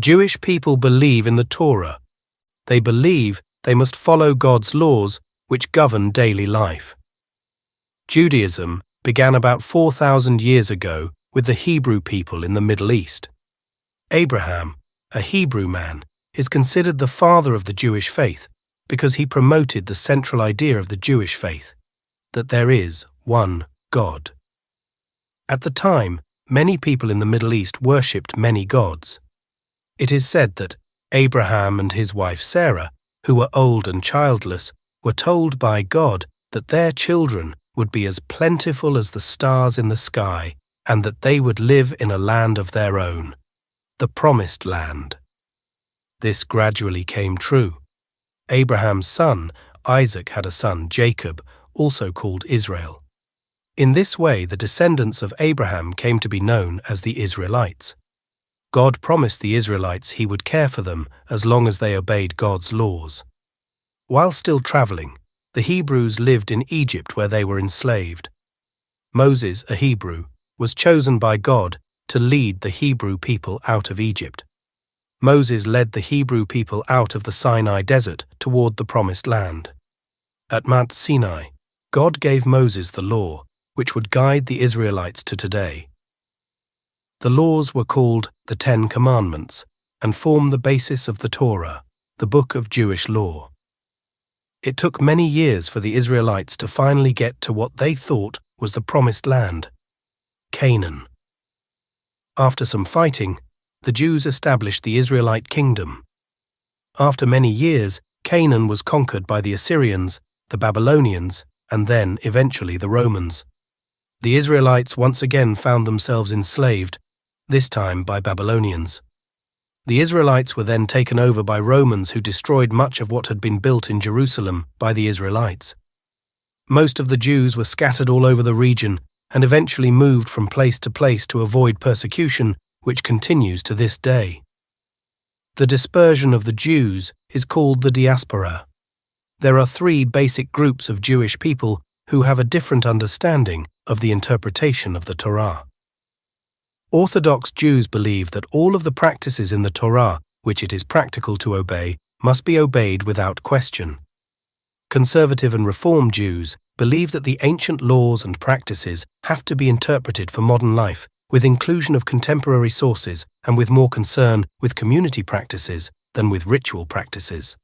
Jewish people believe in the Torah. They believe they must follow God's laws which govern daily life. Judaism began about 4,000 years ago with the Hebrew people in the Middle East. Abraham, a Hebrew man, is considered the father of the Jewish faith because he promoted the central idea of the Jewish faith, that there is one God. At the time, many people in the Middle East worshipped many gods. It is said that Abraham and his wife Sarah, who were old and childless, were told by God that their children would be as plentiful as the stars in the sky and that they would live in a land of their own, the Promised Land. This gradually came true. Abraham's son, Isaac, had a son, Jacob, also called Israel. In this way, the descendants of Abraham came to be known as the Israelites. God promised the Israelites he would care for them as long as they obeyed God's laws. While still traveling, the Hebrews lived in Egypt where they were enslaved. Moses, a Hebrew, was chosen by God to lead the Hebrew people out of Egypt. Moses led the Hebrew people out of the Sinai desert toward the Promised Land. At Mount Sinai, God gave Moses the law, which would guide the Israelites to today. The laws were called the Ten Commandments and form the basis of the Torah, the book of Jewish law. It took many years for the Israelites to finally get to what they thought was the Promised Land, Canaan. After some fighting, the Jews established the Israelite kingdom. After many years, Canaan was conquered by the Assyrians, the Babylonians, and then, eventually, the Romans. The Israelites once again found themselves enslaved, this time by Babylonians. The Israelites were then taken over by Romans who destroyed much of what had been built in Jerusalem by the Israelites. Most of the Jews were scattered all over the region and eventually moved from place to place to avoid persecution, which continues to this day. The dispersion of the Jews is called the diaspora. There are three basic groups of Jewish people who have a different understanding of the interpretation of the Torah. Orthodox Jews believe that all of the practices in the Torah, which it is practical to obey, must be obeyed without question. Conservative and Reform Jews believe that the ancient laws and practices have to be interpreted for modern life, with inclusion of contemporary sources and with more concern with community practices than with ritual practices.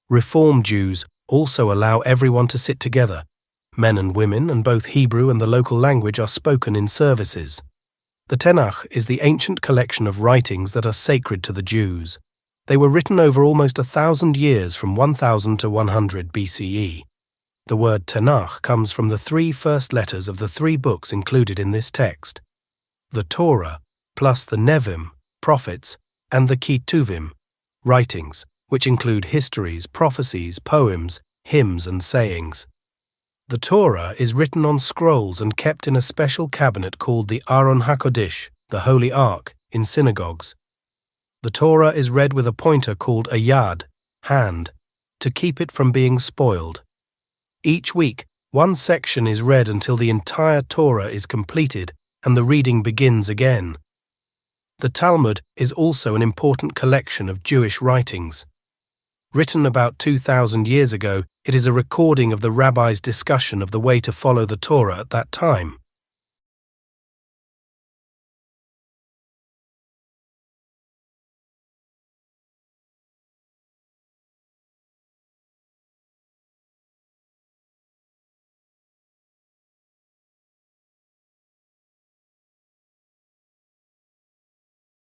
Reform Jews also allow everyone to sit together. Men and women, and both Hebrew and the local language are spoken in services. The Tanakh is the ancient collection of writings that are sacred to the Jews. They were written over almost 1,000 years from 1000 to 100 BCE. The word Tanakh comes from the three first letters of the three books included in this text: the Torah, plus the Nevim, prophets, and the Ketuvim, writings, which include histories, prophecies, poems, hymns, and sayings. The Torah is written on scrolls and kept in a special cabinet called the Aron HaKodesh, the Holy Ark, in synagogues. The Torah is read with a pointer called a yad, hand, to keep it from being spoiled. Each week, one section is read until the entire Torah is completed and the reading begins again. The Talmud is also an important collection of Jewish writings. Written about 2,000 years ago, it is a recording of the rabbis' discussion of the way to follow the Torah at that time.